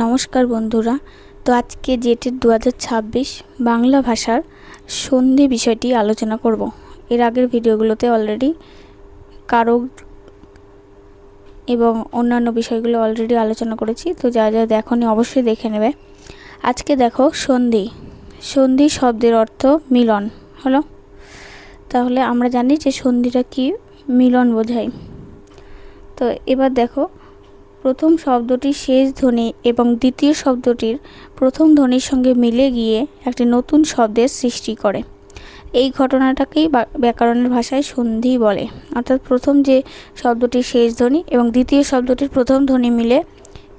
নমস্কার বন্ধুরা। তো আজকে জেটের 2026 বাংলা ভাষার সন্ধি বিষয়টি আলোচনা করব। এর আগের ভিডিওগুলোতে অলরেডি কারক এবং অন্যান্য বিষয়গুলো অলরেডি আলোচনা করেছি, তো যা যা দেখোনি অবশ্যই দেখে নেবে। আজকে দেখো সন্ধি। সন্ধি শব্দের অর্থ মিলন হলো। তাহলে আমরা জানি যে সন্ধিটা কি, মিলন বোঝায়। তো এবার দেখো, প্রথম শব্দটির শেষ ধ্বনি এবং দ্বিতীয় শব্দটির প্রথম ধ্বনির সঙ্গে মিলে গিয়ে একটি নতুন শব্দের সৃষ্টি করে। এই ঘটনাটাকেই ব্যাকরণের ভাষায় সন্ধি বলে। অর্থাৎ প্রথম যে শব্দটির শেষ ধ্বনি এবং দ্বিতীয় শব্দটির প্রথম ধ্বনি মিলে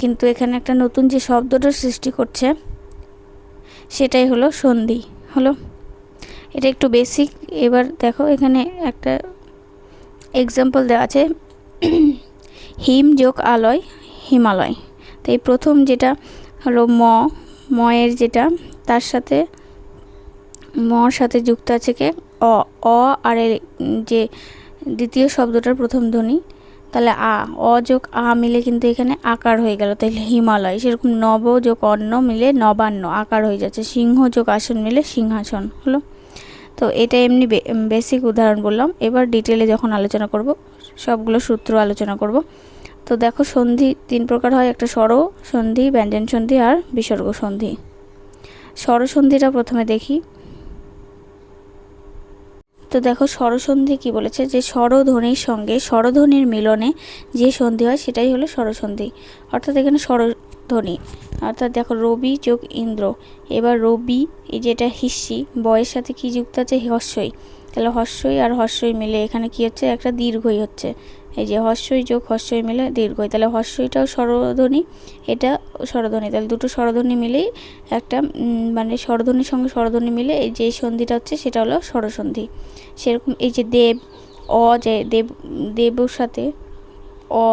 কিন্তু এখানে একটা নতুন যে শব্দটার সৃষ্টি করছে, সেটাই হলো সন্ধি হলো। এটা একটু বেসিক। এবার দেখো, এখানে একটা এক্সাম্পল দেওয়া আছে, হিম যোগ আলয় হিমালয়। তো এই প্রথম যেটা হলো ময়ের যেটা, তার সাথে মর সাথে যুক্ত আছে কে অ আর যে দ্বিতীয় শব্দটার প্রথম ধ্বনি, তাহলে অ যোগ মিলে কিন্তু এখানে আকার হয়ে গেল, তাহলে হিমালয়। সেরকম নব যোগ অন্ন মিলে নবান্ন আকার হয়ে যাচ্ছে। সিংহ যোগ আসন মিলে সিংহাসন হলো। তো এটা এমনি বেসিক উদাহরণ বললাম। এবার ডিটেলে যখন আলোচনা করব, সবগুলো সূত্র আলোচনা করব। তো দেখো, সন্ধি তিন প্রকার হয়, একটা স্বর সন্ধি, ব্যঞ্জন সন্ধি আর বিসর্গ সন্ধি। স্বরসন্ধিটা প্রথমে দেখি। তো দেখো, স্বরসন্ধি কি বলেছে, যে স্বরধ্বনির সঙ্গে স্বরধ্বনির মিলনে যে সন্ধি হয় সেটাই হলো স্বরসন্ধি। অর্থাৎ এখানে স্বরধ্বনি, অর্থাৎ দেখো রবি যোগ ইন্দ্র। এবার রবি, এই যেটা হিস্যি, বয়ের সাথে কি যুক্ত আছে, হস্যই। তাহলে হস্যই আর হস্যই মিলে এখানে কি হচ্ছে, একটা দীর্ঘই হচ্ছে। এই যে হস্যই যোগ হস্যই মিলে দীর্ঘই, তাহলে হস্যইটাও স্বরধ্বনি, এটা স্বরধ্বনি। তাহলে দুটো স্বরধ্বনি মিলেই একটা মানে স্বরধ্বনির সঙ্গে স্বরধ্বনি মিলে এই যে সন্ধিটা হচ্ছে সেটা হলো স্বরসন্ধি। সেরকম এই যে দেব, যে দেবর সাথে অ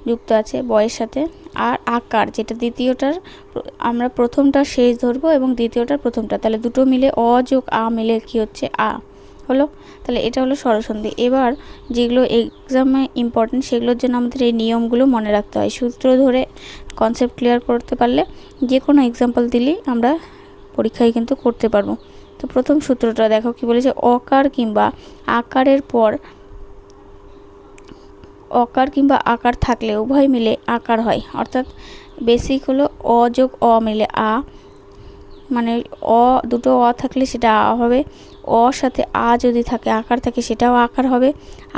যুক্ত আছে বয়ের সাথে, আর আকার যেটা দ্বিতীয়টার আমরা প্রথমটা শেষ ধরবো এবং দ্বিতীয়টার প্রথমটা, তাহলে দুটো মিলে অ যোগ মিলে কি হচ্ছে হলো। তাহলে এটা হলো স্বরসন্ধি। এবার যেগুলো এক্সামে ইম্পর্টেন্ট সেগুলোর জন্য আমাদের এই নিয়মগুলো মনে রাখতে হয়। সূত্র ধরে কনসেপ্ট ক্লিয়ার করতে পারলে যে কোনো এক্সাম্পল দিলেই আমরা পরীক্ষায় কিন্তু করতে পারবো। তো প্রথম সূত্রটা দেখো কি বলেছে, অকার কিংবা আকারের পর অকার কিংবা আকার থাকলে উভয় মিলে আকার হয়। অর্থাৎ বেসিক হলো অ যোগ মিলে মানে দুটো থাকলে সেটা হবে। সাথে যদি থাকে আকার থাকে সেটাও আকার হবে।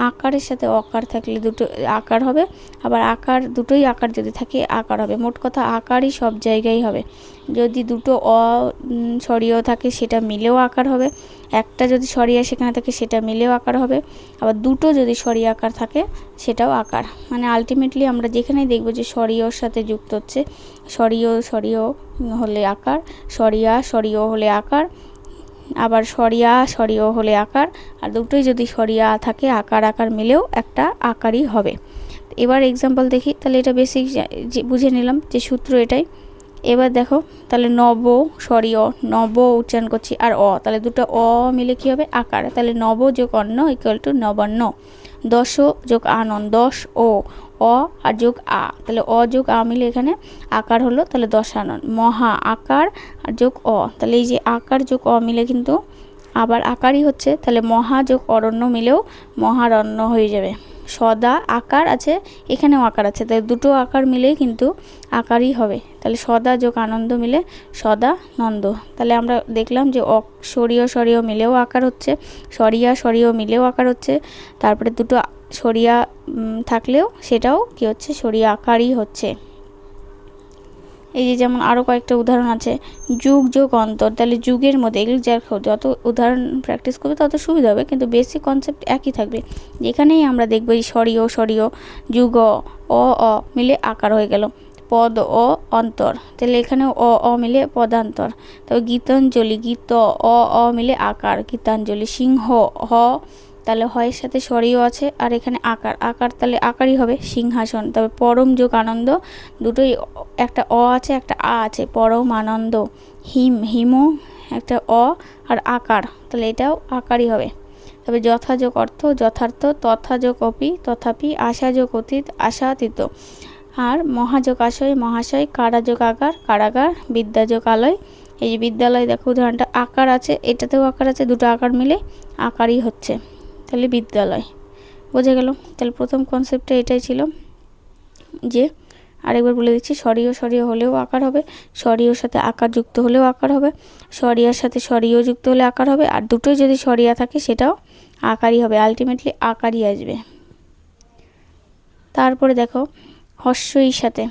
আকারের সাথে অকার থাকলে দুটো আকার হবে। আবার আকার দুটোই আকার যদি থাকে আকার হবে। মোট কথা আকারই সব জায়গায় হবে। যদি দুটো সরিয়েও থাকে সেটা মিলেও আকার হবে। একটা যদি সরিয়ে সেখানে থাকে সেটা মিলেও আকার হবে। আবার দুটো যদি সরিয়ে আকার থাকে সেটাও আকার। মানে আলটিমেটলি আমরা যেখানেই দেখব যে সরিয়র সাথে যুক্ত হচ্ছে, সরিয় হলে আকার, সরিয় হলে আকার, আবার সরিয় হলে আকার, আর দুটোই যদি সরিয়া থাকে আকার মিলেও একটা আকারই হবে। এবার এক্সাম্পল দেখি। তাহলে এটা বেসিক বুঝে নিলাম যে সূত্র এটাই। এবার দেখো, তাহলে সরিয় নব উচ্চারণ করছি, আর তাহলে দুটো মিলে কি হবে, আকার। তাহলে নব যোগ অন্ন ইকুয়াল টু নবান্ন। দশ যোগ আনন্দ, দশ আর যোগ তাহলে যোগ মিলে এখানে আকার হলো, তাহলে দশানন। মহা আকার আর যোগ তাহলে এই যে আকার যোগ মিলে কিন্তু আবার আকারই হচ্ছে। তাহলে মহা যোগ অরণ্য মিলেও মহারণ্য হয়ে যাবে। সদা আকার আছে, এখানেও আকার আছে, তাই দুটো আকার মিলেই কিন্তু আকারই হবে। তাহলে সদা যোগ আনন্দ মিলে সদানন্দ। তাহলে আমরা দেখলাম যে সরিয় মিলেও আকার হচ্ছে, সরিয় মিলেও আকার হচ্ছে। তারপরে দুটো সরিয়া থাকলেও সেটাও কি হচ্ছে, সরিয়া আকারই হচ্ছে। এই যে যেমন আরও কয়েকটা উদাহরণ আছে, যুগ যোগ অন্তর। তাহলে যুগের মধ্যে এগুলো যত উদাহরণ প্র্যাকটিস করবে তত সুবিধা হবে, কিন্তু বেসিক কনসেপ্ট একই থাকবে। যেখানেই আমরা দেখবো এই সরিয় যুগ অ মিলে আকার হয়ে গেল। পদ অন্তর, তাহলে এখানে অ মিলে পদান্তর। তবে গীতাঞ্জলি, গীত অ মিলে আকার, গীতাঞ্জলি। সিংহ তাহলে হয়ের সাথে সরিও আছে, আর এখানে আকার তাহলে আকারই হবে, সিংহাসন। তবে পরম যোগ আনন্দ, দুটোই একটা আছে একটা আছে, পরম আনন্দ। হিমও একটা আর আকার, তাহলে এটাও আকারই হবে। তবে যথাযোগ অর্থ, যথার্থ। তথাযোগ অপি, তথাপি। আশাযোগ অতীত, আশাতীত। আর মহাযোগ আশয় মহাশয়, কারাযোগ আকার কারাগার, বিদ্যাযোগ আলয়। এই যে বিদ্যালয় দেখো উদাহরণটা আকার আছে, এটাতেও আকার আছে, দুটো আকার মিলে আকারই হচ্ছে, তাহলে বিদ্যালয়। বোঝা গেল? তাহলে প্রথম কনসেপ্টটা এটাই ছিল যে, আরেকবার বলে দিচ্ছি, স্বরীয় স্বরীয় হলেও আকার হবে, স্বরীয়র সাথে আকার যুক্ত হলেও আকার হবে, স্বরিয়ার সাথে স্বরীয় যুক্ত হলে আকার হবে, আর দুটোই যদি স্বরিয়া থাকে সেটাও আকারই হবে, আলটিমেটলি আকারই আসবে। তারপরে দেখো হস্যইর সাথে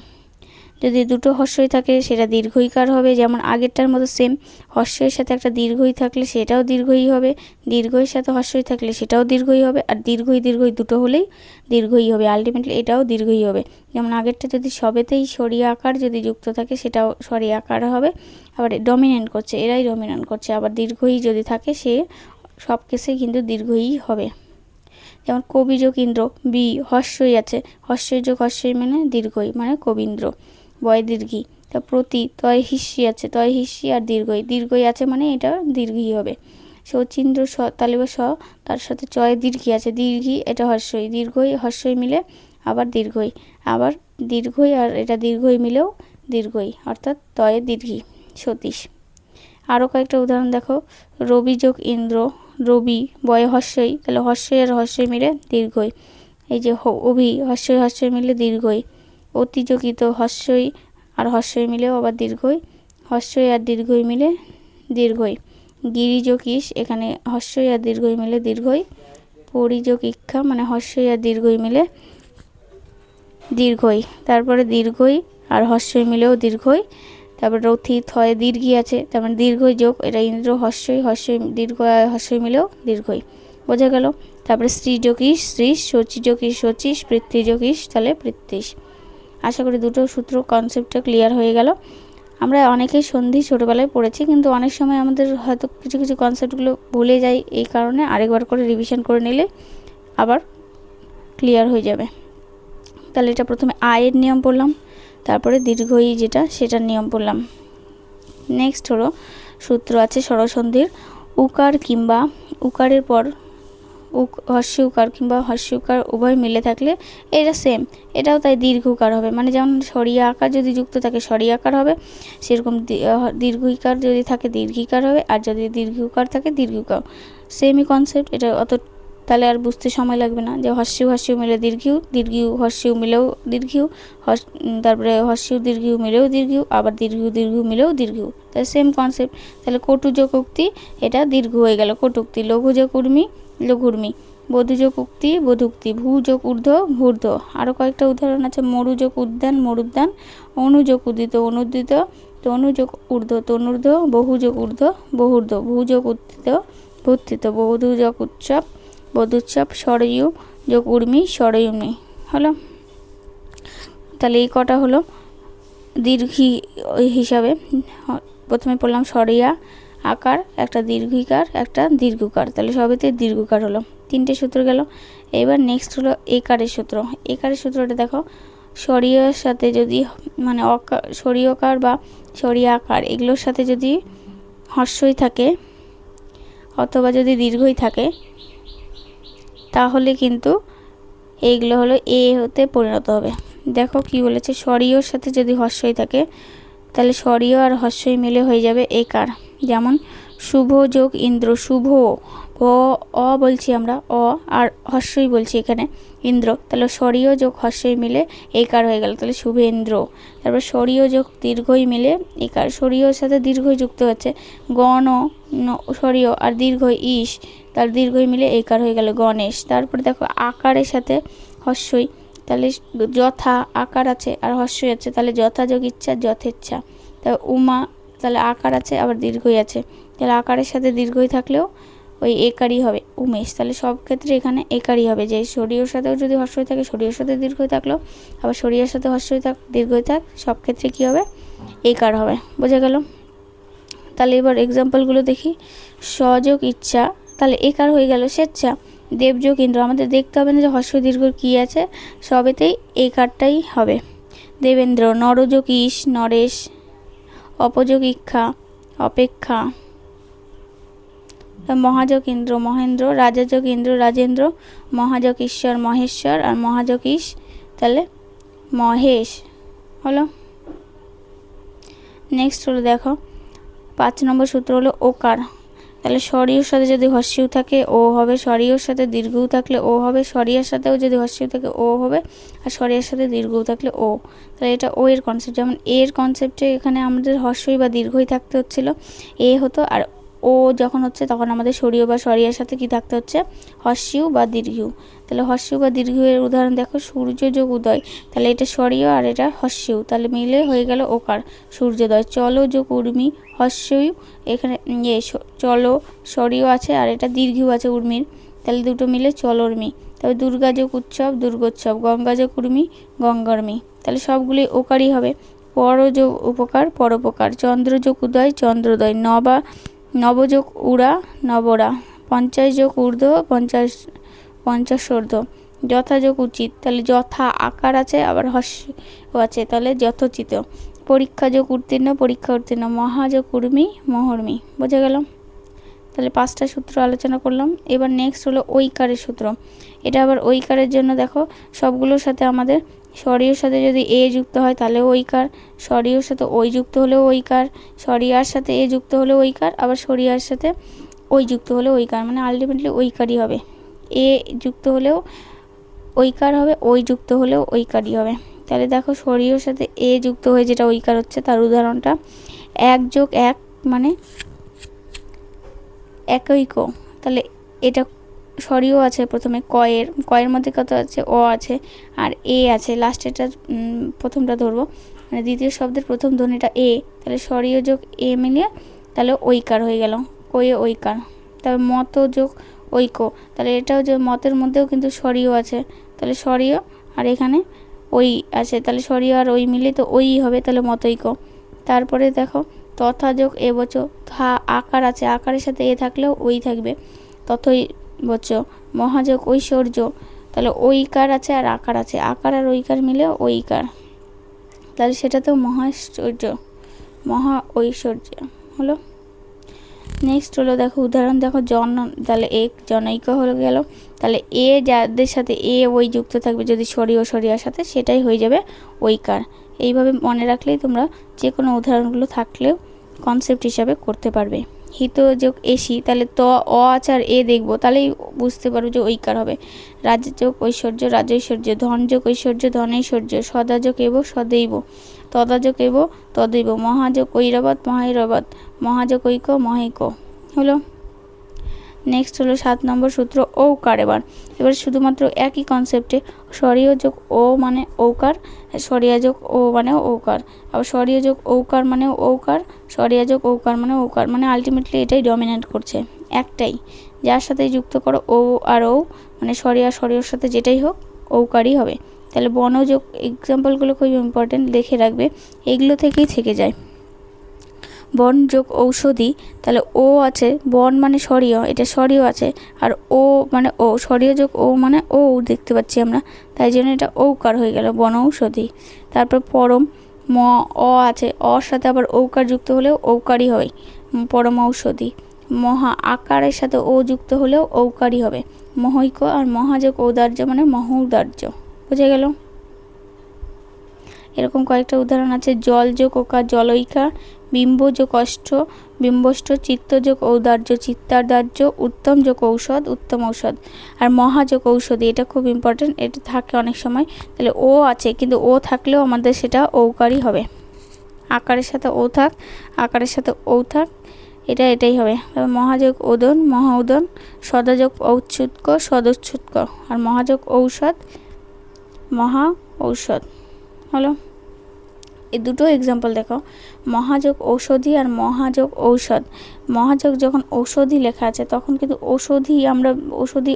যদি দুটো হস্যই থাকে সেটা দীর্ঘইকার হবে, যেমন আগেরটার মতো সেম। হস্যের সাথে একটা দীর্ঘই থাকলে সেটাও দীর্ঘই হবে, দীর্ঘইর সাথে হস্যই থাকলে সেটাও দীর্ঘই হবে, আর দীর্ঘই দীর্ঘই দুটো হলেই দীর্ঘই হবে, আলটিমেটলি এটাও দীর্ঘই হবে। যেমন আগেরটা যদি সবেতেই সরিয়া আকার যদি যুক্ত থাকে সেটাও সরিয়া আকার হবে, আবার ডমিনেন্ট করছে, এরাই ডমিনেন্ট করছে, আবার দীর্ঘই যদি থাকে সে সব কেসেই কিন্তু দীর্ঘই হবে। যেমন কবি যোগ ইন্দ্র, বি হস্যই আছে, হস্যই যোগ হস্যই মানে দীর্ঘই, মানে কবীন্দ্র, বয় দীর্ঘী। তা প্রতি তয় হিস্যি আছে, তয় হিস্যি আর দীর্ঘই, দীর্ঘই আছে মানে এটা দীর্ঘই হবে। শচীন্দ্র স তালিব স, তার সাথে চয় দীর্ঘী আছে, দীর্ঘী এটা হস্যই, দীর্ঘই হস্যই মিলে আবার দীর্ঘই, আবার দীর্ঘই আর এটা দীর্ঘই মিলেও দীর্ঘই, অর্থাৎ তয়ে দীর্ঘী, সতীশ। আরও কয়েকটা উদাহরণ দেখো, রবি যোগ ইন্দ্র, রবি বয় হস্যই, তাহলে হস্যই আর হস্যই মিলে দীর্ঘই। এই যে অভি হস্যই হস্যই মিলে দীর্ঘই, অতিযোগিত হস্যই আর হস্যই মিলেও আবার দীর্ঘই, হস্যই আর দীর্ঘই মিলে দীর্ঘই। গিরিযোগ ইস, এখানে হস্যই আর দীর্ঘই মিলে দীর্ঘই। পরিযোগ ইক্ষা মানে হস্যই আর দীর্ঘই মিলে দীর্ঘই, তারপরে দীর্ঘই আর হস্যই মিলেও দীর্ঘই। তারপর রথি থয়ে দীর্ঘই আছে, তার মানে দীর্ঘই যোগ এটা ইন্দ্র হস্যই, হস্যই দীর্ঘ হস্যই মিলেও দীর্ঘই। বোঝা গেল? তারপরে স্ত্রী যোগ ইস শ্রীশ, শচী যোগ ইস শচীশ, পৃথ্বী যোগ ইস তাহলে পৃথ্বীশ। আশা করি দুটো সূত্র কনসেপ্টটা ক্লিয়ার হয়ে গেল। আমরা অনেকেই সন্ধি ছোটোবেলায় পড়েছি, কিন্তু অনেক সময় আমাদের হয়তো কিছু কিছু কনসেপ্টগুলো ভুলে যাই, এই কারণে আরেকবার করে রিভিশন করে নিলে আবার ক্লিয়ার হয়ে যাবে। তাহলে এটা প্রথমে আয়ের নিয়ম পড়লাম, তারপরে দীর্ঘই যেটা সেটার নিয়ম পড়লাম। নেক্সট হলো সূত্র আছে স্বরসন্ধির, উকার কিংবা উকারের পর হস্য উকার কিংবা হস্য উকার উভয় মিলে থাকলে এটা সেম, এটাও তাই দীর্ঘ উকার হবে, মানে যেমন সরিয়া আকার যদি যুক্ত থাকে সরিয়া আকার হবে, সেরকম দীর্ঘ ইকার যদি থাকে দীর্ঘ ইকার হবে, আর যদি দীর্ঘ উকার থাকে দীর্ঘ উকার, সেমই কনসেপ্ট। এটা অত তাহলে আর বুঝতে সময় লাগবে না যে হস্য হস্য মিলে দীর্ঘিউ, দীর্ঘিউ হস্য মিলেও দীর্ঘিউ, তারপরে হস্য দীর্ঘিউ মিলেও দীর্ঘিউ, আবার দীর্ঘিউ দীর্ঘিউ মিলেও দীর্ঘিউ, তাহলে সেম কনসেপ্ট। তাহলে কটুযোগ উক্তি এটা দীর্ঘ হয়ে গেল কটুক্তি, লঘুযোগ উর্মি লঘুর্মি, বধুযোগ উক্তি বধুক্তি, ভূযোগ ঊর্ধ্ব ভূর্ধ্ব। আরও কয়েকটা উদাহরণ আছে, মরুযোগ উদ্যান মরুদ্যান, অনুযোগ উদিত অনুদ্দিত, তনুযোগ ঊর্ধ্ব তনুর্ধ্ব, বহুযোগ ঊর্ধ্ব বহুর্ধ্ব, ভূযোগ উত্থিত ভূত্থিত, বধুযোগ উৎসব বধুৎসব, সরয়ু যোগ উর্মি সরয়ুর্মি। হলো? তাহলে এই কটা হলো দীর্ঘী হিসাবে। প্রথমে পড়লাম সরিয়া আকার, একটা দীর্ঘিকার একটা দীর্ঘকার, তাহলে সবেতে দীর্ঘকার হলো, তিনটে সূত্র গেল। এবার নেক্সট হলো একারের সূত্র। একারের সূত্রটা দেখো, সরিয়ার সাথে যদি মানে সরিয়কার বা সরিয়া আকার এগুলোর সাথে যদি হর্ষই থাকে অথবা যদি দীর্ঘই থাকে, তাহলে কিন্তু এইগুলো হলো এ হতে পরিণত হবে। দেখো কি বলেছে, স্বরীয়র সাথে যদি হস্যই থাকে তাহলে স্বরীয় আর হস্যই মিলে হয়ে যাবে একার। যেমন শুভ যোগ ইন্দ্র, শুভ অ বলছি আমরা, অ আর হস্যই বলছি এখানে ইন্দ্র, তাহলে স্বরীয় যোগ হস্যই মিলে একার হয়ে গেল, তাহলে শুভেন্দ্র। তারপর স্বরীয় যোগ দীর্ঘই মিলে একার, স্বরীয়র সাথে দীর্ঘই যুক্ত হচ্ছে, গণ স্বরীয় আর দীর্ঘই ইস, তার দীর্ঘই মিলে একার হয়ে গেল গণেশ। তারপরে দেখো আকারের সাথে হস্যই, তাহলে যথা আকার আছে আর হস্যই আছে, তাহলে যথাযোগ ইচ্ছা যথেচ্ছা। তাহলে উমা, তাহলে আকার আছে আবার দীর্ঘই আছে, তাহলে আকারের সাথে দীর্ঘই থাকলেও ওই একারই হবে উমেশ। তাহলে সব ক্ষেত্রে এখানে একারই হবে, যে শরীরের সাথেও যদি হস্যই থাকে শরীরের সাথে দীর্ঘই থাকলো, আবার শরীরের সাথে হস্যই থাক দীর্ঘই থাক, সব ক্ষেত্রে কী হবে একার হবে। বোঝা গেল? তাহলে এবার এক্সাম্পলগুলো দেখি। সযোগ ইচ্ছা, তাহলে একার হয়ে গেল স্বেচ্ছা। দেবযোগ ইন্দ্র, আমাদের দেখতে হবে না যে হস্য দীর্ঘ কী আছে, সবেতেই একারটাই হবে। দেবেন্দ্র, নরযোগ ইস নরেশ, অপযোগ ইক্ষা অপেক্ষা, মহাযোগ ইন্দ্র মহেন্দ্র, রাজাযোগ ইন্দ্র রাজেন্দ্র, মহাযোগ ঈশ্বর মহেশ্বর, আর মহাযোগ ইস তাহলে মহেশ হলো। নেক্সট হলো দেখো 5 নম্বর সূত্র হলো ওকার। তাহলে স্বরীয়র সাথে যদি হর্ষিউ থাকে ও হবে, স্বরীয়র সাথে দীর্ঘউ থাকলে ও হবে, স্বরীয়ার সাথেও যদি হর্ষিউ থাকে ও হবে, আর স্বরীয়ার সাথে দীর্ঘউ থাকলে ও। তাহলে এটা ও এর কনসেপ্ট। যেমন এর কনসেপ্টে এখানে আমাদের হর্ষই বা দীর্ঘই থাকতে হচ্ছিল, এ হতো, আর ও যখন হচ্ছে তখন আমাদের স্বরীয় বা স্বরীয়ার সাথে কি থাকতে হচ্ছে, হর্ষিউ বা দীর্ঘিউ। তাহলে হর্ষিউ বা দীর্ঘিউ এর উদাহরণ দেখো, সূর্য যোগ উদয়, তাহলে এটা স্বরীয় আর এটা হর্ষিউ, তাহলে মিলে হয়ে গেল ওকার, সূর্যোদয়। চলো যোগ উর্মি, হর্ষিউ, এখানে চলো স্বরীয় আছে আর এটা দীর্ঘিউ আছে উর্মির, তাহলে দুটো মিলে চলর্মি। তবে দুর্গা যোগ উৎসব, দুর্গোৎসব, গঙ্গা যোগ উর্মি, গঙ্গর্মি, তাহলে সবগুলি ওকারই হবে। পর যোগ উপকার, পরোপকার, চন্দ্র যোগ উদয়, চন্দ্রোদয়, নবযোগ উড়া, নবরা, 50 যোগ ঊর্ধ্ব, 50 যথাযোগ উচিত, তাহলে যথা আকার আছে আবার হর্ষ আছে, তাহলে যথোচিত। পরীক্ষা যোগ উত্তীর্ণ, পরীক্ষা উত্তীর্ণ, মহাযোগ উর্মি, মহর্মি। বোঝা গেল? তাহলে 5টা সূত্র আলোচনা করলাম। এবার নেক্সট হলো ঐকারের সূত্র। এটা আবার ঐকারের জন্য দেখো সবগুলোর সাথে আমাদের স্বরীয়র সাথে যদি এ যুক্ত হয় তাহলে ঐকার, স্বরীয়র সাথে ওই যুক্ত হলেও ঐকার, স্বরীয়ার সাথে এ যুক্ত হলেও ঐকার, আবার স্বরীয়ার সাথে ওই যুক্ত হলেও ঐকার, মানে আলটিমেটলি ঐকারই হবে। এ যুক্ত হলেও ঐকার হবে, ওই যুক্ত হলেও ঐকারই হবে। তাহলে দেখো স্বরীয়র সাথে এ যুক্ত হয়ে যেটা ঐকার হচ্ছে তার উদাহরণটা 1 যোগ 1 মানে একৈক। তাহলে এটা স্বরীয় আছে প্রথমে কয়ের মধ্যে কত আছে, অ আছে আর এ আছে, লাস্টেরটা প্রথমটা ধরবো, মানে দ্বিতীয় শব্দের প্রথম ধ্বনিটা এ, তাহলে স্বরীয় যোগ এ মিলিয়ে তাহলে ঐকার হয়ে গেল, কয়ে ঐকার। তবে মত যোগ ঐক্য, তাহলে এটাও যে মতের মধ্যেও কিন্তু স্বরীয় আছে, তাহলে স্বরীয় আর এখানে ওই আছে, তাহলে স্বরীয় আর ওই মিলে তো ওই হবে, তাহলে মতৈক্য। তারপরে দেখো তথা যোগ এ বচ, আকার আছে, আকারের সাথে এ থাকলেও ওই থাকবে, তথই বচ। মহাযোগ ঐশ্বর্য, তাহলে ঐকার আছে আর আকার আছে, আকার আর ঐকার মিলে ঐকার, তাহলে সেটা তো মহাশ্বর্য, মহা ঐশ্বর্য হলো। নেক্সট হলো দেখো উদাহরণ দেখো তাহলে এক জনৈক হলো গেল, তাহলে এ যাদের সাথে এ ওই যুক্ত থাকবে যদি স্বরীয় স্বরীয়ার সাথে, সেটাই হয়ে যাবে ঐকার। এইভাবে মনে রাখলেই তোমরা যে কোনো উদাহরণগুলো থাকলেও কনসেপ্ট হিসাবে করতে পারবে। হিত যোগ এসি, তাহলে ত অ আচার এ দেখবো, তাহলেই বুঝতে পারবো যে ঐকার হবে। রাজ্য যোগ ঐশ্বর্য, রাজৈশ্বর্য, ধন যোগ ঐশ্বর্য, ধনৈশ্বর্য, সদাযোগ এব, সদৈব, তদাযোগ এব, তদৈব, মহাযোগ ঐরাবত, মহাৈরাবত, মহাযোগ ঐক্য, মহৈক্য হলো। নেক্সট হলো 7 নম্বর সূত্র ঔকার। এবার শুধুমাত্র একই কনসেপ্টে স্বরীয় যোগ ও মানে ঔকার, স্বরীয়া যোগ ও মানে ঔকার, আবার স্বরীয় যোগ ঔকার মানে ঔকার, স্বরীয়া যোগ ঔকার মানে ঔকার, মানে আলটিমেটলি এটাই ডমিনেট করছে, একটাই, যার সাথে যুক্ত করো ও আর ও, মানে স্বরীয়া স্বরীয়র সাথে যেটাই হোক ঔকারই হবে। তাহলে বনযোগ, এক্সাম্পলগুলো খুব ইম্পর্টেন্ট, দেখে রাখবে, এগুলো থেকেই থেকে যায়। বন যোগ ঔষধি, তাহলে ও আছে, বন মানে স্বরীয়, এটা স্বরীয় আছে, আর ও মানে ও, স্বরীয় যোগ ও মানে ও দেখতে পাচ্ছি আমরা, তাই জন্য এটা ঔকার হয়ে গেল, বন ঔষধি। তারপর পরম, ম অ আছে, অর সাথে আবার ঔকার যুক্ত হলেও ঔকারই হয়, পরম ঔষধি। মহা, আকারের সাথে ও যুক্ত হলেও ঔকারই হবে, মহৈক্য। আর মহাযোগ ঔদার্য মানে মহৌদার্য। বুঝে গেল? এরকম কয়েকটা উদাহরণ আছে। জল যোগ ওকার, জলৈকা, বিম্ব যোগ অষ্ট, বিম্বষ্ট, চিত্ত যোগ ঔদার্য, চিত্তাদার্য, উত্তম যোগ ঔষধ, উত্তম ঔষধ। আর মহাযোগ ঔষধি, এটা খুব ইম্পর্টেন্ট, এটা থাকে অনেক সময়, তাহলে ও আছে কিন্তু ও থাকলেও আমাদের সেটা ঔকারই হবে, আকারের সাথে ও থাক, আকারের সাথে ও থাক, এটাই হবে। মহাযোগ ওদন, মহৌদন, সদাযোগ ঔচ্ছুৎক, সদচ্ছুৎক, আর মহাযোগ ঔষধ, মহা ঔষধ হলো। এই দুটো এক্সাম্পল দেখো, মহাযোগ ঔষধি আর মহাযোগ ঔষধ। মহাযোগ যখন ঔষধি লেখা আছে তখন কিন্তু ঔষধি আমরা ঔষধি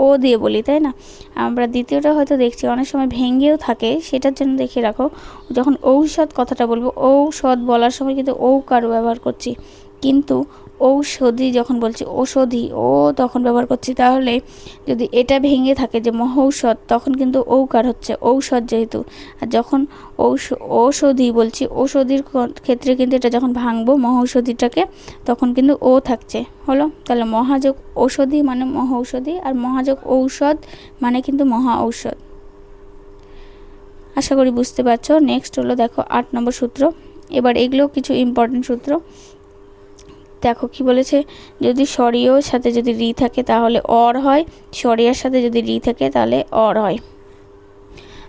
ও দিয়ে বলি, তাই না? আমরা দ্বিতীয়টা হয়তো দেখছি অনেক সময় ভেঙ্গেও থাকে, সেটার জন্য দেখে রাখো, যখন ঔষধ কথাটা বলবো ঔষধ বলার সময় কিন্তু ঔকার ব্যবহার করছি, কিন্তু ঔষধি যখন বলছি ঔষধি ও তখন ব্যবহার করছি। তাহলে যদি এটা ভেঙে থাকে যে মহৌষধ, তখন কিন্তু ঔকার হচ্ছে, ঔষধ যেহেতু। আর যখন ঔষধি বলছি, ঔষধির ক্ষেত্রে কিন্তু এটা যখন ভাঙবো মহৌষধিটাকে, তখন কিন্তু ও থাকছে, হলো। তাহলে মহাযোগ ঔষধি মানে মহৌষধি, আর মহাযোগ ঔষধ মানে কিন্তু মহা ঔষধ। আশা করি বুঝতে পারছো। নেক্সট হলো দেখো 8 নম্বর সূত্র। এবার এগুলো কিছু ইম্পর্টেন্ট সূত্র। দেখো কি বলেছে, যদি স্বরীয়র সাথে যদি রি থাকে তাহলে অর হয়, স্বরীয়ার সাথে যদি রি থাকে তাহলে অর হয়।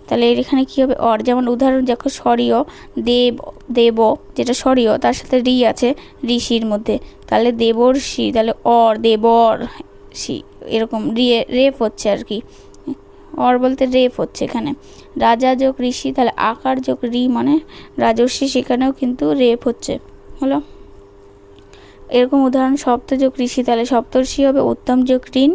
তাহলে এখানে কি হবে, অর। যেমন উদাহরণ দেখো, স্বরীয় দেব, দেব যেটা স্বরীয় তার সাথে রি আছে ঋষির মধ্যে, তাহলে দেবর্ষি, তাহলে অর দেবর শি, এরকম রেফ হচ্ছে আর কি। অর বলতে রেফ হচ্ছে এখানে। রাজা যোগ ঋষি, তাহলে আকার যোগ রি মানে রাজর্ষি, সেখানেও কিন্তু রেফ হচ্ছে। হলো এরকম উদাহরণ সপ্ত যোগ ঋষি, তাহলে সপ্তর্ষি হবে। উত্তম যোগ ঋণ,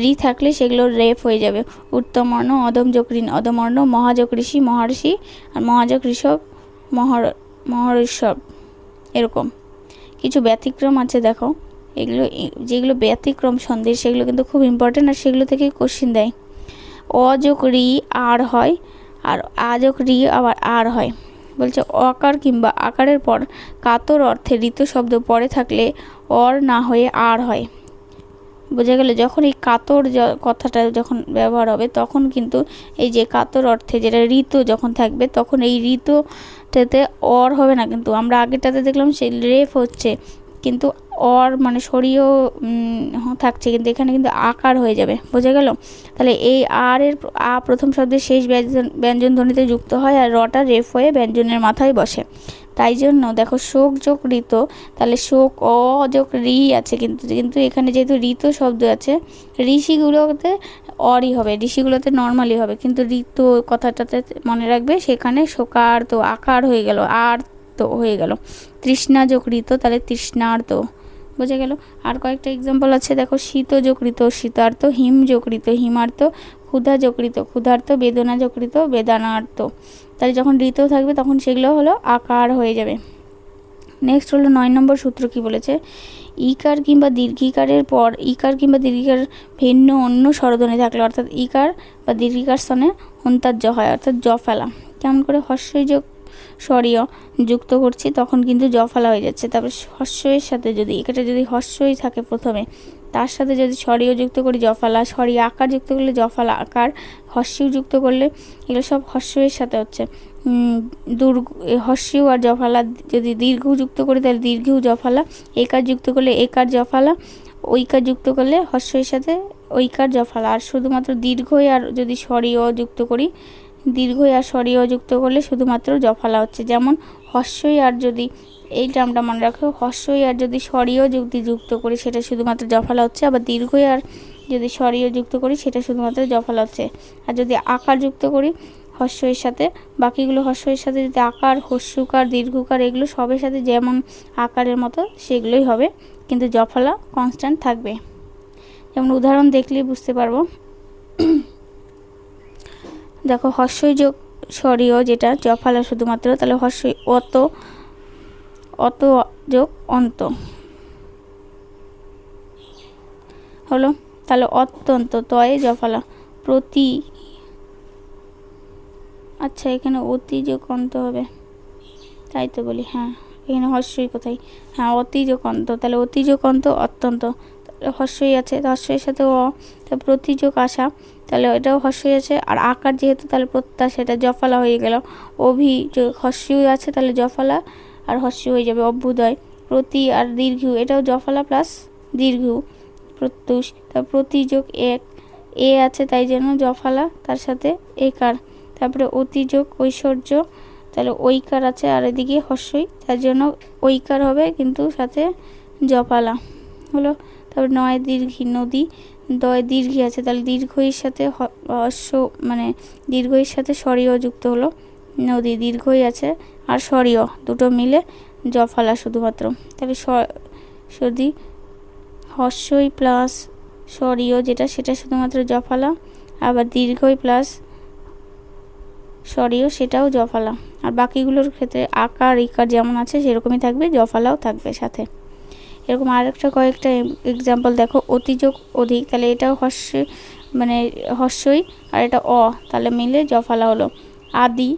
রি থাকলে সেগুলো রেফ হয়ে যাবে। উত্তম অর্ণ, অদম যোগ ঋণ অদম অর্ণ, মহাযোগ ঋষি মহর্ষি, আর মহাযোগ ঋষভ মহর্ষভ। এরকম কিছু ব্যতিক্রম আছে দেখো, এগুলো যেগুলো ব্যতিক্রম সন্ধির সেগুলো কিন্তু খুব ইম্পর্টেন্ট, আর সেগুলো থেকে কোশ্চিন দেয়। অযোগ রি আর হয়, আর আযোগ রি আবার আর হয়। বলছে অকার কিংবা আকারের পর কাতর অর্থে ঋত শব্দ পরে থাকলে অর না হয়ে আর হয়। বোঝা গেল, যখন এই কাতর কথাটা যখন ব্যবহার হবে তখন কিন্তু এই যে কাতর অর্থে যেটা ঋতু যখন থাকবে তখন এই ঋতুটাতে অর হবে না, কিন্তু আমরা আগেরটাতে দেখলাম সেই রেফ হচ্ছে, কিন্তু অর মানে সরিয়েও থাকছে, কিন্তু এখানে কিন্তু আকার হয়ে যাবে। বোঝা গেল। তাহলে এই আর এর প্রথম শব্দের শেষ ব্যঞ্জন ধ্বনিতে যুক্ত হয়, আর রটা রেফ হয়ে ব্যঞ্জনের মাথায় বসে। তাই জন্য দেখো শোক যোগ ঋত, তাহলে শোক অ যোগ রি আছে, কিন্তু কিন্তু এখানে যেহেতু ঋত শব্দ আছে ঋষিগুলোতে অরই হবে, ঋষিগুলোতে নর্মালি হবে, কিন্তু ঋত কথাটাতে মনে রাখবে সেখানে শোকার তো আকার হয়ে গেল, আর তো হয়ে গেল। তৃষ্ণা যোগ ঋত, তাহলে তৃষ্ণার্ত। বোঝা গেল। আর কয়েকটা এক্সাম্পল আছে দেখো, শীত যোগ ঋত শীতার্থ, হিম যোগ ঋত হিমার্থ, ক্ষুধা যোগ ঋত ক্ষুধার্ত, বেদনা যোগ ঋত বেদানার্থ। তাহলে যখন ঋত থাকবে তখন সেগুলো হলো আকার হয়ে যাবে। নেক্সট হলো 9 নম্বর সূত্র কি বলেছে, ইকার কিংবা দীর্ঘিকারের পর ইকার কিংবা দীর্ঘিকার ভিন্ন অন্য স্বরধ্বনি থাকলে, অর্থাৎ ইকার বা দীর্ঘিকার স্থানে হন্তার্য হয়, অর্থাৎ জ ফেলা। কেমন করে, হর্ষই যোগ স্বরীয় যুক্ত করছি তখন কিন্তু জ ফেলা হয়ে যাচ্ছে। তারপর হর্ষের সাথে যদি এটা যদি হর্ষই থাকে প্রথমে, তার সাথে যদি স্বরীয় যুক্ত করি জ ফেলা, স্বরীয় আকার যুক্ত করলে জ ফেলা আকার, হর্ষিও যুক্ত করলে, এগুলো সব হর্ষের সাথে হচ্ছে। হর্ষিও আর জফালা যদি দীর্ঘ যুক্ত করি তাহলে দীর্ঘও জফালা, একার যুক্ত করলে একার জফালা, ঐকার যুক্ত করলে হর্ষের সাথে ঐকার জফালা। আর শুধুমাত্র দীর্ঘই আর যদি স্বরীয় যুক্ত করি, দীর্ঘই আর স্বরীয় যুক্ত করলে শুধুমাত্র জফালা হচ্ছে। যেমন হর্ষই আর যদি, এই টার্মটা মনে রাখো, হর্ষই আর যদি স্বরীয় যুক্ত করি সেটা শুধুমাত্র জফালা হচ্ছে, আবার দীর্ঘই আর যদি স্বরীয় যুক্ত করি সেটা শুধুমাত্র জফালা হচ্ছে। আর যদি আকার যুক্ত করি হর্ষের সাথে, বাকিগুলো হর্ষের সাথে যদি আকার হস্যকার দীর্ঘকার এগুলো সবের সাথে যেমন আকারের মতো সেগুলোই হবে, কিন্তু জফলা কনস্ট্যান্ট থাকবে। যেমন উদাহরণ দেখলেই বুঝতে পারবো। দেখো হর্ষই যোগ স্বরীয় যেটা জফলা শুধুমাত্র, তাহলে হর্ষই অত, অত যোগ অন্ত হলো, তাহলে অত্যন্ত তয়ে জফলা। প্রতি, আচ্ছা এখানে অতি যোগ অন্ত হবে, তাই তো বলি, হ্যাঁ এখানে হর্ষই কোথায়, হ্যাঁ অতি যোগ অন্ত, তাহলে অতি যোগ অন্ত অত্যন্ত, তাহলে হর্ষই আছে, হর্ষের সাথে অ, তাহলে প্রতি যোগ আশা, তাহলে এটাও হর্ষই আছে। আর আকার যেহেতু তাহলে প্রত্যাশা, এটা জফলা হয়ে গেল। অভি যোগ হর্ষই আছে, তাহলে জফলা আর হর্ষ হয়ে যাবে অভ্যুদয়। প্রতি আর দীর্ঘ, এটাও জফলা প্লাস দীর্ঘ প্রত্যুষ, তার প্রতি যোগ এক, এ আছে তাই জন্য জফলা তার সাথে একার। তারপরে অতি যোগ ঐশ্বর্য, তাহলে ঐকার আছে আর এদিকে হর্ষই, তার জন্য ঐকার হবে কিন্তু সাথে জফালা হলো। তারপরে 9 দীর্ঘী নদী, 10 দীর্ঘী আছে, তাহলে দীর্ঘইর সাথে হর্ষ মানে দীর্ঘইর সাথে স্বরীয় যুক্ত হলো, নদী দীর্ঘই আছে আর স্বরীয় দুটো মিলে জফালা শুধুমাত্র। তাহলে যদি হর্ষই প্লাস স্বরীয় যেটা সেটা শুধুমাত্র জফালা, আবার দীর্ঘই প্লাস স্বরীয় সেটাও জফালা, আর বাকিগুলোর ক্ষেত্রে আকার ইকার যেমন আছে সেরকমই থাকবে, জফালাও থাকবে সাথে। এরকম আরেকটা কয়েকটা এক্সাম্পল দেখো, অতিযোগ অধিক, তাহলে এটাও হর্ষে মানে হর্ষই আর এটা অ, তাহলে মিলে জফালা হলো। আদি,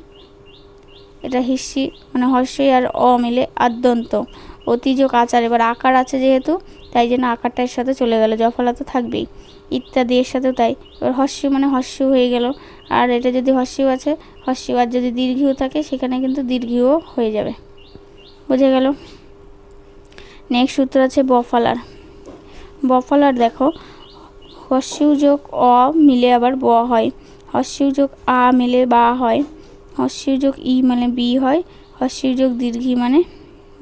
এটা হিস্যি মানে হর্ষই আর অ মিলে আদ্যন্ত। অতিযোগ আচার, এবার আকার আছে যেহেতু তাই জন্য আকারটার সাথে চলে গেল, জফলা তো থাকবেই। ইত্যাদি এর সাথে তাই, এবার হর্ষ মানে হর্ষ হয়ে গেল, আর এটা যদি হর্ষিউ আছে হর্ষিউ, আর যদি দীর্ঘিউ থাকে সেখানে কিন্তু দীর্ঘিউ হয়ে যাবে। বোঝা গেল? নেক্সট সূত্র আছে বফালার। বফালার দেখো, হর্ষিউ যোগ অ মিলে আবার ব হয়, হর্ষিউ যোগ আ মিলে বা হয়, হর্ষিউ যোগ ই মানে বি হয়, হর্ষিউ যোগ দীর্ঘি মানে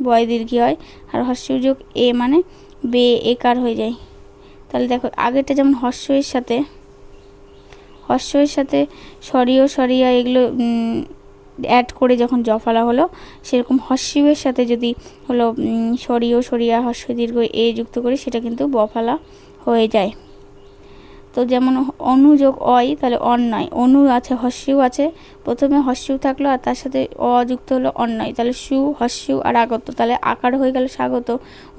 বয় দীর্ঘি হয়, আর হর্ষিউ যোগ এ মানে বে একার হয়ে যায়। তাহলে দেখো আগেরটা যেমন হর্ষের সাথে সরিয় সরিয়া এগুলো অ্যাড করে যখন জফালা হলো, সেরকম হর্ষিউয়ের সাথে যদি হলো সরিয় সরিয়া হর্ষ দীর্ঘ এ যুক্ত করি, সেটা কিন্তু বফালা হয়ে যায়। তো যেমন অনু যোগ অই, তাহলে অন্যয়, অনু আছে হর্ষিউ আছে, প্রথমে হর্ষিউ থাকলো আর তার সাথে অ যুক্ত হলো অন্যয়, তাহলে সু হর্ষিউ আর আগত, তাহলে আকার হয়ে গেল স্বাগত।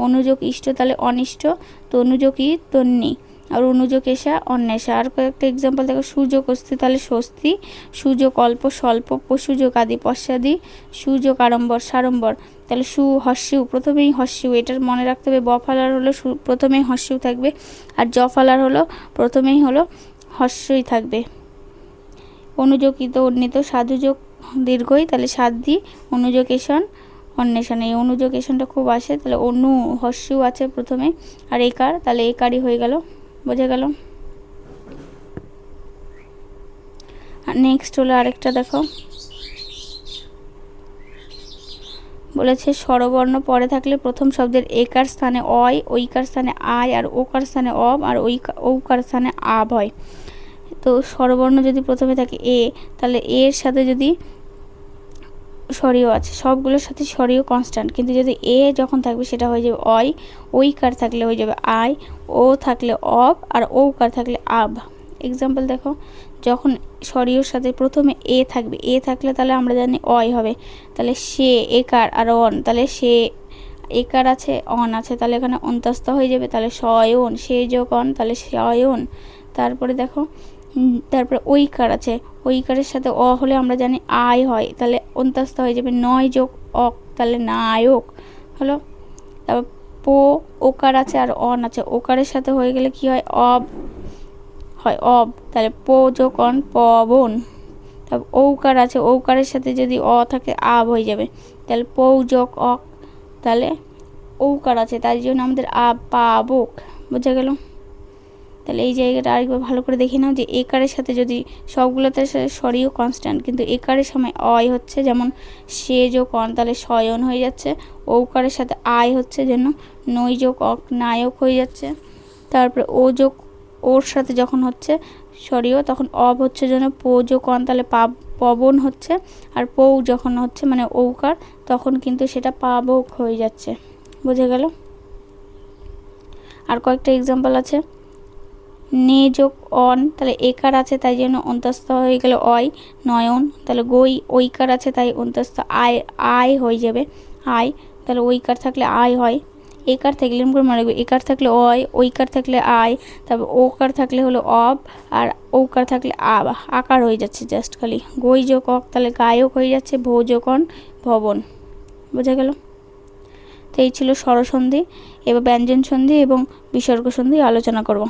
অনুযোগ ইষ্ট তাহলে অনিষ্ট, তনুযোগ ই তন্নি, আর অনুযোগ এসা অন্বেষা। আর কয়েকটা এক্সাম্পল দেখো, সুযোগ অস্থি তাহলে স্বস্তি, সুযোগ অল্প স্বল্প, পশুযোগ আদি পশ্চাদি, সুযোগ আড়ম্বর সাড়ম্বর, তাহলে সু হর্ষিউ, প্রথমেই হর্ষিউ, এটার মনে রাখতে হবে। বফালার হলো প্রথমেই হর্ষিউ থাকবে, আর জফালার হলো প্রথমেই হলো হর্ষই থাকবে। অনুযোগিত উন্নীত, সাধুযোগ দীর্ঘই, তাহলে সাধ্যি, অনুযোগেশন অন্বেষণ, এই অনুযোগেশনটা খুব আসে, তাহলে অনু হর্ষিউ আছে প্রথমে আর একার, তাহলে একারই হয়ে গেল। বোঝা গেল? নেক্সট হলো আরেকটা দেখো, বলেছে স্বরবর্ণ পরে থাকলে প্রথম শব্দের একার স্থানে অয়, ঐকার স্থানে আয়, আর ওকার স্থানে অব, আর ঔকার স্থানে আব হয়। তো স্বরবর্ণ যদি প্রথমে থাকে এ, তাহলে এর সাথে যদি স্বরীয় আছে, সবগুলোর সাথে স্বরীয় কনস্ট্যান্ট, কিন্তু যদি এ যখন থাকবে সেটা হয়ে যাবে অয়, ঐকার থাকলে হয়ে যাবে আয়, ও থাকলে অব, আর ঔকার থাকলে আব। এক্সাম্পল দেখো, যখন স্বরীয়র সাথে প্রথমে এ থাকবে, এ থাকলে তাহলে আমরা জানি অয় হবে, তাহলে সে একার আর অন, তাহলে সে একার আছে অন আছে, তাহলে এখানে অন্তস্থ হয়ে যাবে, তাহলে শয়ন, সে যোগ অন তাহলে শয়ন। তারপরে দেখো, তারপরে ঐকার আছে, ঐকারের সাথে অ হলে আমরা জানি আয় হয়, তাহলে অন্তস্থ হয়ে যাবে, নয় যোগ অক তাহলে নায়ক হলো। তারপর পো ওকার আছে আর অন আছে, ওকারের সাথে হয়ে গেলে কি হয়, অব হয়, অব, তাহলে পো যোগ অন পবন। তারপর ঔকার আছে, ঔকারের সাথে যদি অ থাকে আব হয়ে যাবে, তাহলে পৌ যোগ অক, তাহলে ঔকার আছে তাই জন্য আমাদের আব পাবক। বোঝা গেল? তাহলে এই জায়গাটা আরেকবার ভালো করে দেখে নাও, যে একারের সাথে যদি সবগুলোতে স্বরীয় কনস্ট্যান্ট, কিন্তু একারের সময় অয় হচ্ছে, যেমন সে যোগ অন তাহলে শয়ন হয়ে যাচ্ছে, ঔকারের সাথে আয় হচ্ছে যেন নৈ যোগ অক নায়ক হয়ে যাচ্ছে। তারপরে ও যোগ ওর সাথে যখন হচ্ছে স্বরীয়, তখন অব হচ্ছে যেন পো যোগ অন তাহলে পবন হচ্ছে, আর পৌ যখন হচ্ছে মানে ঔকার, তখন কিন্তু সেটা পাবক হয়ে যাচ্ছে। বোঝা গেল? আর কয়েকটা এক্সাম্পল আছে, নে যোগ অন তাহলে একার আছে তাই জন্য অন্তস্থ হয়ে গেল অয়, নয়ন, তাহলে গই ঐকার আছে তাই অন্তস্থ আয়, আয় হয়ে যাবে আয়, তাহলে ঐকার থাকলে আয় হয়। একার থাকলে মনে রাখবে, একার থাকলে অয়, ঐকার থাকলে আয়, তারপর ওকার থাকলে হলো অব, আর ঔকার থাকলে আব, আকার হয়ে যাচ্ছে জাস্ট খালি। গই যোগ অক তাহলে গায়ক হয়ে যাচ্ছে, ভো যোগ অন ভবন। বোঝা গেল? তো এই ছিল স্বরসন্ধি। এবার ব্যঞ্জন সন্ধি এবং বিসর্গ সন্ধি আলোচনা করব।